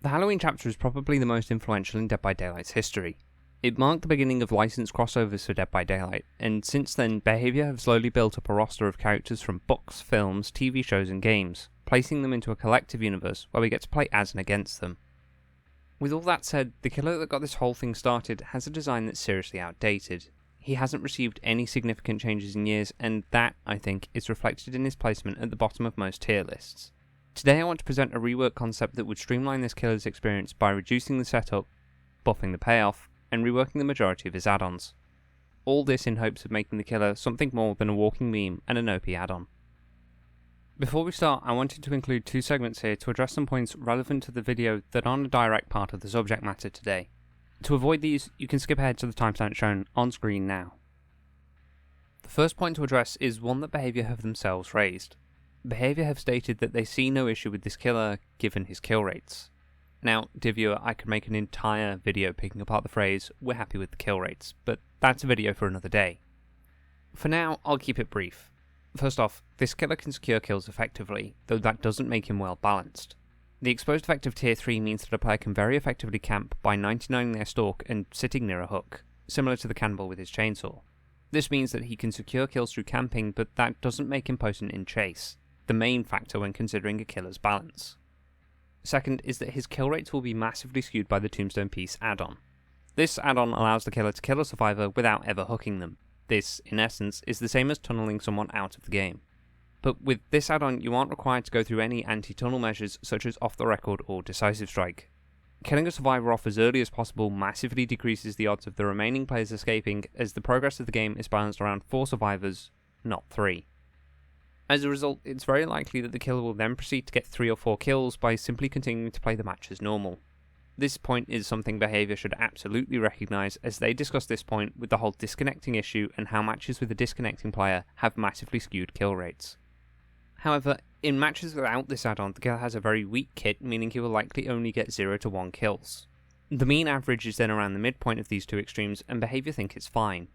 The Halloween chapter is probably the most influential in Dead by Daylight's history. It marked the beginning of licensed crossovers for Dead by Daylight, and since then, Behaviour have slowly built up a roster of characters from books, films, TV shows and games, placing them into a collective universe where we get to play as and against them. With all that said, the killer that got this whole thing started has a design that's seriously outdated. He hasn't received any significant changes in years, and that, I think, is reflected in his placement at the bottom of most tier lists. Today I want to present a rework concept that would streamline this killer's experience by reducing the setup, buffing the payoff, and reworking the majority of his add-ons. All this in hopes of making the killer something more than a walking meme and an OP add-on. Before we start, I wanted to include two segments here to address some points relevant to the video that aren't a direct part of the subject matter today. To avoid these, you can skip ahead to the timestamp shown on screen now. The first point to address is one that Behaviour have themselves raised. Behaviour have stated that they see no issue with this killer given his kill rates. Now, dear viewer, I could make an entire video picking apart the phrase, "we're happy with the kill rates," but that's a video for another day. For now, I'll keep it brief. First off, this killer can secure kills effectively, though that doesn't make him well balanced. The exposed effect of tier 3 means that a player can very effectively camp by 99ing their stalk and sitting near a hook, similar to the cannibal with his chainsaw. This means that he can secure kills through camping, but that doesn't make him potent in chase, the main factor when considering a killer's balance. Second is that his kill rates will be massively skewed by the Tombstone Piece add-on. This add-on allows the killer to kill a survivor without ever hooking them. This, in essence, is the same as tunneling someone out of the game. But with this add-on, you aren't required to go through any anti-tunnel measures such as off-the-record or decisive strike. Killing a survivor off as early as possible massively decreases the odds of the remaining players escaping, as the progress of the game is balanced around 4 survivors, not 3. As a result, it's very likely that the killer will then proceed to get 3 or 4 kills by simply continuing to play the match as normal. This point is something Behaviour should absolutely recognise, as they discuss this point with the whole disconnecting issue and how matches with a disconnecting player have massively skewed kill rates. However, in matches without this add-on, the killer has a very weak kit, meaning he will likely only get 0 to 1 kills. The mean average is then around the midpoint of these two extremes, and Behaviour think it's fine.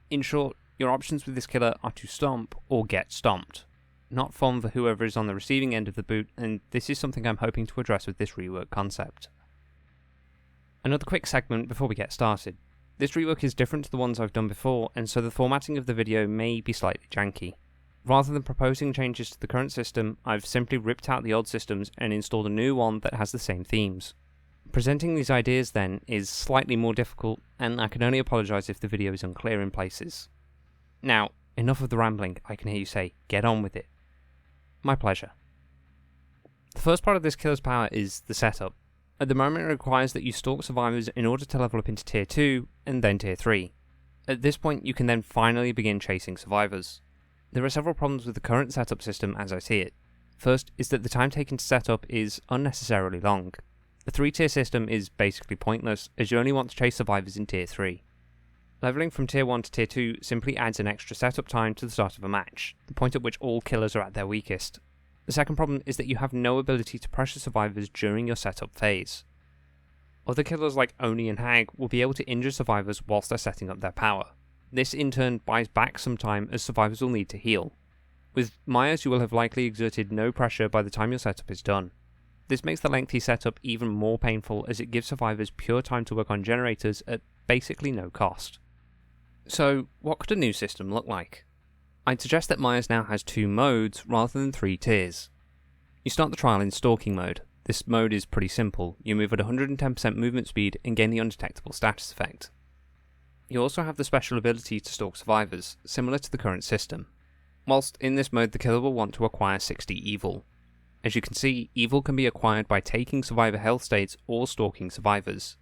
In short, your options with this killer are to stomp or get stomped. Not fun for whoever is on the receiving end of the boot, and this is something I'm hoping to address with this rework concept. Another quick segment before we get started. This rework is different to the ones I've done before, and so the formatting of the video may be slightly janky. Rather than proposing changes to the current system, I've simply ripped out the old systems and installed a new one that has the same themes. Presenting these ideas then is slightly more difficult, and I can only apologise if the video is unclear in places. Now, enough of the rambling, I can hear you say, get on with it. My pleasure. The first part of this killer's power is the setup. At the moment it requires that you stalk survivors in order to level up into tier 2, and then tier 3. At this point you can then finally begin chasing survivors. There are several problems with the current setup system as I see it. First is that the time taken to set up is unnecessarily long. The 3-tier system is basically pointless, as you only want to chase survivors in tier 3. Leveling from tier 1 to tier 2 simply adds an extra setup time to the start of a match, the point at which all killers are at their weakest. The second problem is that you have no ability to pressure survivors during your setup phase. Other killers like Oni and Hag will be able to injure survivors whilst they're setting up their power. This in turn buys back some time, as survivors will need to heal. With Myers you will have likely exerted no pressure by the time your setup is done. This makes the lengthy setup even more painful, as it gives survivors pure time to work on generators at basically no cost. So, what could a new system look like? I'd suggest that Myers now has 2 modes rather than 3 tiers. You start the trial in stalking mode. This mode is pretty simple. You move at 110% movement speed and gain the undetectable status effect. You also have the special ability to stalk survivors, similar to the current system. Whilst in this mode the killer will want to acquire 60 evil. As you can see, evil can be acquired by taking survivor health states or stalking survivors.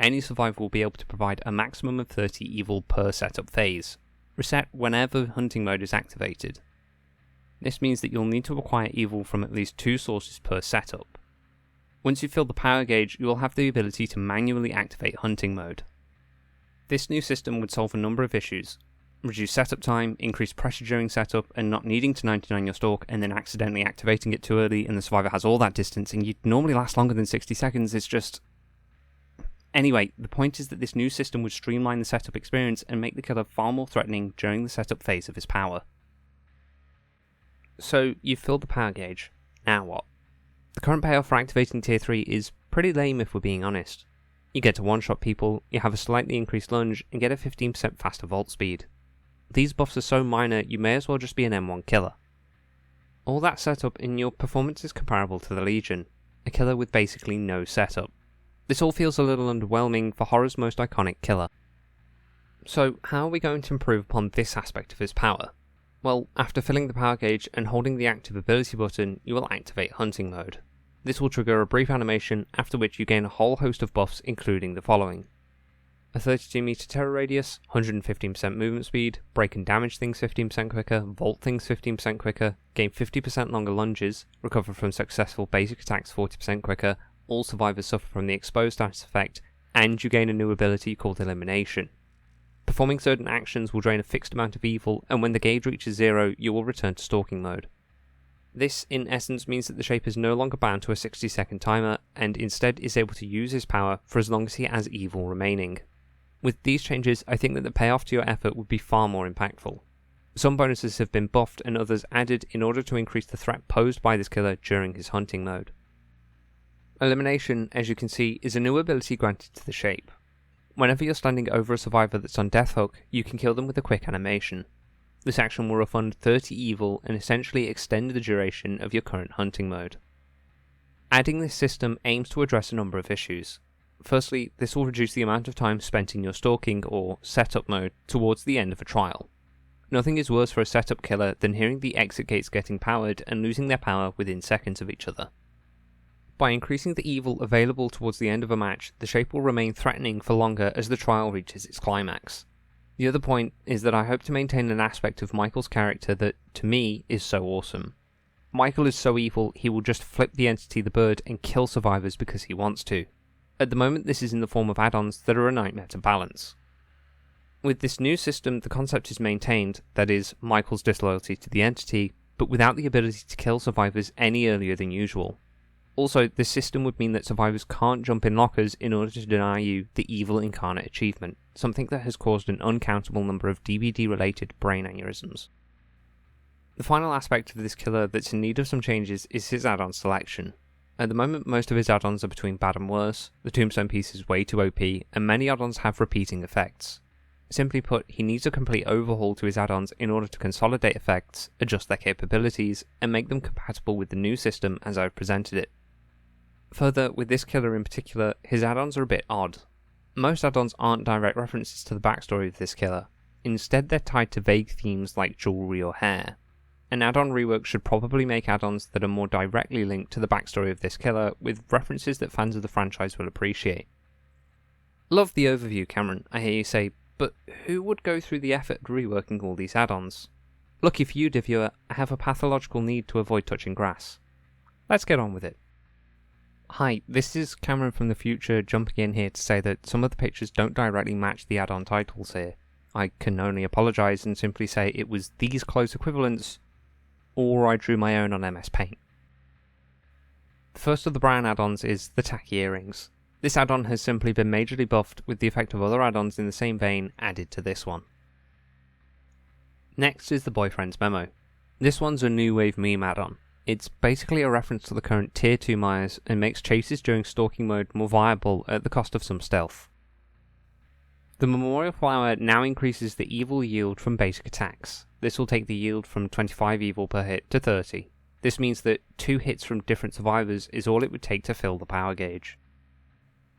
Any survivor will be able to provide a maximum of 30 evil per setup phase, reset whenever hunting mode is activated. This means that you'll need to acquire evil from at least 2 sources per setup. Once you fill the power gauge, you will have the ability to manually activate hunting mode. This new system would solve a number of issues: reduce setup time, increase pressure during setup, and not needing to 99 your stalk and then accidentally activating it too early and the survivor has all that distance and you'd normally last longer than 60 seconds. It's just... Anyway, the point is that this new system would streamline the setup experience and make the killer far more threatening during the setup phase of his power. So, you've filled the power gauge. Now what? The current payoff for activating tier 3 is pretty pretty lame if we're being honest. You get to one-shot people, you have a slightly increased lunge, and get a 15% faster vault speed. These buffs are so minor you may as well just be an M1 killer. All that setup and your performance is comparable to the Legion, a killer with basically no setup. This all feels a little underwhelming for horror's most iconic killer. So how are we going to improve upon this aspect of his power? Well, after filling the power gauge and holding the active ability button, you will activate hunting mode. This will trigger a brief animation, after which you gain a whole host of buffs including the following: a 32 meter terror radius, 115% movement speed, break and damage things 15% quicker, vault things 15% quicker, gain 50% longer lunges, recover from successful basic attacks 40% quicker, all survivors suffer from the exposed status effect, and you gain a new ability called elimination. Performing certain actions will drain a fixed amount of evil, and when the gauge reaches 0, you will return to stalking mode. This, in essence, means that the Shape is no longer bound to a 60-second timer, and instead is able to use his power for as long as he has evil remaining. With these changes, I think that the payoff to your effort would be far more impactful. Some bonuses have been buffed and others added in order to increase the threat posed by this killer during his hunting mode. Elimination, as you can see, is a new ability granted to the Shape. Whenever you're standing over a survivor that's on death hook, you can kill them with a quick animation. This action will refund 30 evil and essentially extend the duration of your current hunting mode. Adding this system aims to address a number of issues. Firstly, this will reduce the amount of time spent in your stalking or setup mode towards the end of a trial. Nothing is worse for a setup killer than hearing the exit gates getting powered and losing their power within seconds of each other. By increasing the evil available towards the end of a match, the Shape will remain threatening for longer as the trial reaches its climax. The other point is that I hope to maintain an aspect of Michael's character that, to me, is so awesome. Michael is so evil he will just flip the entity the bird and kill survivors because he wants to. At the moment this is in the form of add-ons that are a nightmare to balance. With this new system the concept is maintained, that is, Michael's disloyalty to the entity, but without the ability to kill survivors any earlier than usual. Also, this system would mean that survivors can't jump in lockers in order to deny you the evil incarnate achievement, something that has caused an uncountable number of DBD-related brain aneurysms. The final aspect of this killer that's in need of some changes is his add-on selection. At the moment most of his add-ons are between bad and worse, the tombstone piece is way too OP, and many add-ons have repeating effects. Simply put, he needs a complete overhaul to his add-ons in order to consolidate effects, adjust their capabilities, and make them compatible with the new system as I've presented it. Further, with this killer in particular, his add-ons are a bit odd. Most add-ons aren't direct references to the backstory of this killer. Instead, they're tied to vague themes like jewelry or hair. An add-on rework should probably make add-ons that are more directly linked to the backstory of this killer, with references that fans of the franchise will appreciate. Love the overview, Cameron, I hear you say, but who would go through the effort of reworking all these add-ons? Lucky for you, viewer, I have a pathological need to avoid touching grass. Let's get on with it. Hi, this is Cameron from the future jumping in here to say that some of the pictures don't directly match the add-on titles here. I can only apologise and simply say it was these close equivalents, or I drew my own on MS Paint. The first of the brown add-ons is the tacky earrings. This add-on has simply been majorly buffed with the effect of other add-ons in the same vein added to this one. Next is the Boyfriend's Memo. This one's a new wave meme add-on. It's basically a reference to the current Tier 2 Myers and makes chases during stalking mode more viable at the cost of some stealth. The Memorial Flower now increases the evil yield from basic attacks. This will take the yield from 25 evil per hit to 30. This means that 2 hits from different survivors is all it would take to fill the power gauge.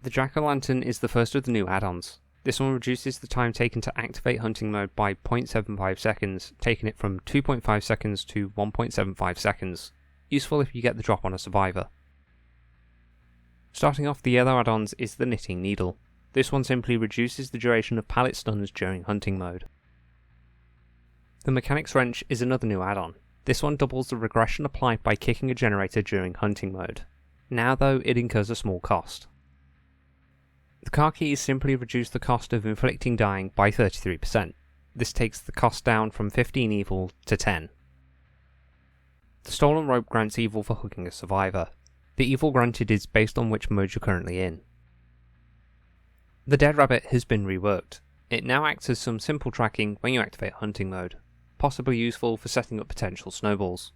The Jack-o'-lantern is the first of the new add-ons. This one reduces the time taken to activate hunting mode by 0.75 seconds, taking it from 2.5 seconds to 1.75 seconds. Useful if you get the drop on a survivor. Starting off the yellow add-ons is the Knitting Needle. This one simply reduces the duration of pallet stuns during hunting mode. The Mechanics Wrench is another new add-on. This one doubles the regression applied by kicking a generator during hunting mode. Now though, it incurs a small cost. The Car Keys simply reduce the cost of inflicting dying by 33%. This takes the cost down from 15 evil to 10. The Stolen Rope grants evil for hooking a survivor. The evil granted is based on which mode you're currently in. The Dead Rabbit has been reworked. It now acts as some simple tracking when you activate hunting mode, possibly useful for setting up potential snowballs.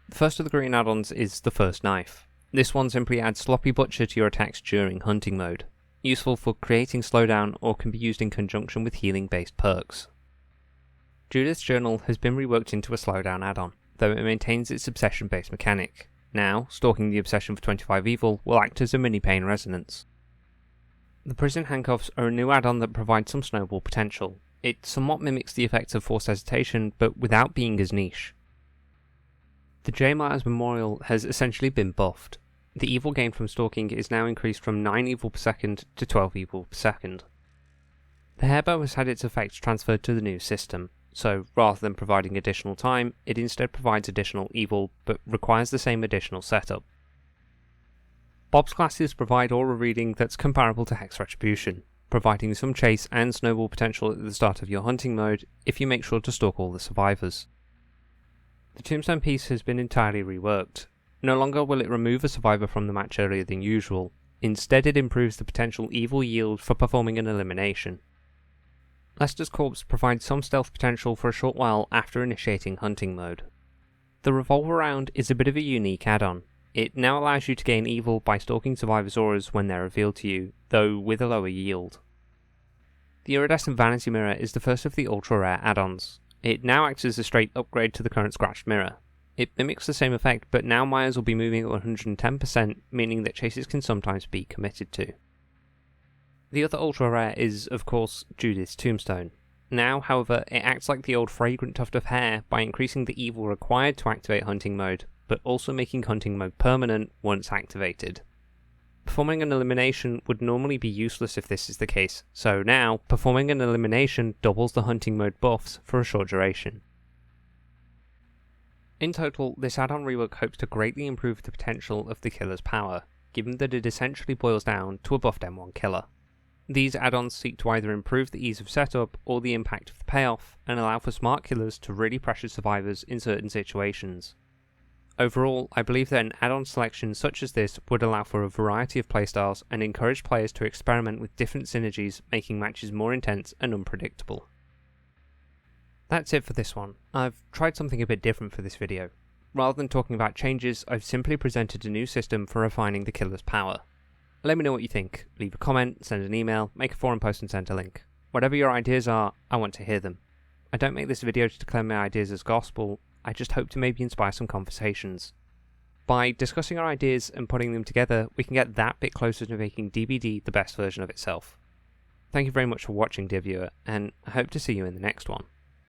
The first of the green add-ons is the First Knife. This one simply adds Sloppy Butcher to your attacks during hunting mode, useful for creating slowdown or can be used in conjunction with healing based perks. Judith's Journal has been reworked into a slowdown add-on, though it maintains its obsession based mechanic. Now, stalking the obsession for 25 evil will act as a mini pain resonance. The Prison Handcuffs are a new add-on that provides some snowball potential. It somewhat mimics the effects of Forced Hesitation, but without being as niche. The J. Myers Memorial has essentially been buffed. The evil gained from stalking is now increased from 9 evil per second to 12 evil per second. The Hairbow has had its effects transferred to the new system, so rather than providing additional time, it instead provides additional evil, but requires the same additional setup. Bob's classes provide aura reading that's comparable to Hex Retribution, providing some chase and snowball potential at the start of your hunting mode if you make sure to stalk all the survivors. The Tombstone piece has been entirely reworked. No longer will it remove a survivor from the match earlier than usual, instead it improves the potential evil yield for performing an elimination. Lester's Corpse provides some stealth potential for a short while after initiating hunting mode. The Revolver Round is a bit of a unique add-on. It now allows you to gain evil by stalking survivors' auras when they're revealed to you, though with a lower yield. The Iridescent Vanity Mirror is the first of the ultra-rare add-ons. It now acts as a straight upgrade to the current Scratched Mirror. It mimics the same effect, but now Myers will be moving at 110%, meaning that chases can sometimes be committed to. The other ultra-rare is, of course, Judith's Tombstone. Now, however, it acts like the old Fragrant Tuft of Hair by increasing the evil required to activate hunting mode, but also making hunting mode permanent once activated. Performing an elimination would normally be useless if this is the case, so now, performing an elimination doubles the hunting mode buffs for a short duration. In total, this add-on rework hopes to greatly improve the potential of the killer's power, given that it essentially boils down to a buffed M1 killer. These add-ons seek to either improve the ease of setup or the impact of the payoff, and allow for smart killers to really pressure survivors in certain situations. Overall, I believe that an add-on selection such as this would allow for a variety of playstyles and encourage players to experiment with different synergies, making matches more intense and unpredictable. That's it for this one. I've tried something a bit different for this video. Rather than talking about changes, I've simply presented a new system for refining the killer's power. Let me know what you think. Leave a comment, send an email, make a forum post and send a link. Whatever your ideas are, I want to hear them. I don't make this video to declare my ideas as gospel, I just hope to maybe inspire some conversations. By discussing our ideas and putting them together, we can get that bit closer to making DBD the best version of itself. Thank you very much for watching, dear viewer, and I hope to see you in the next one.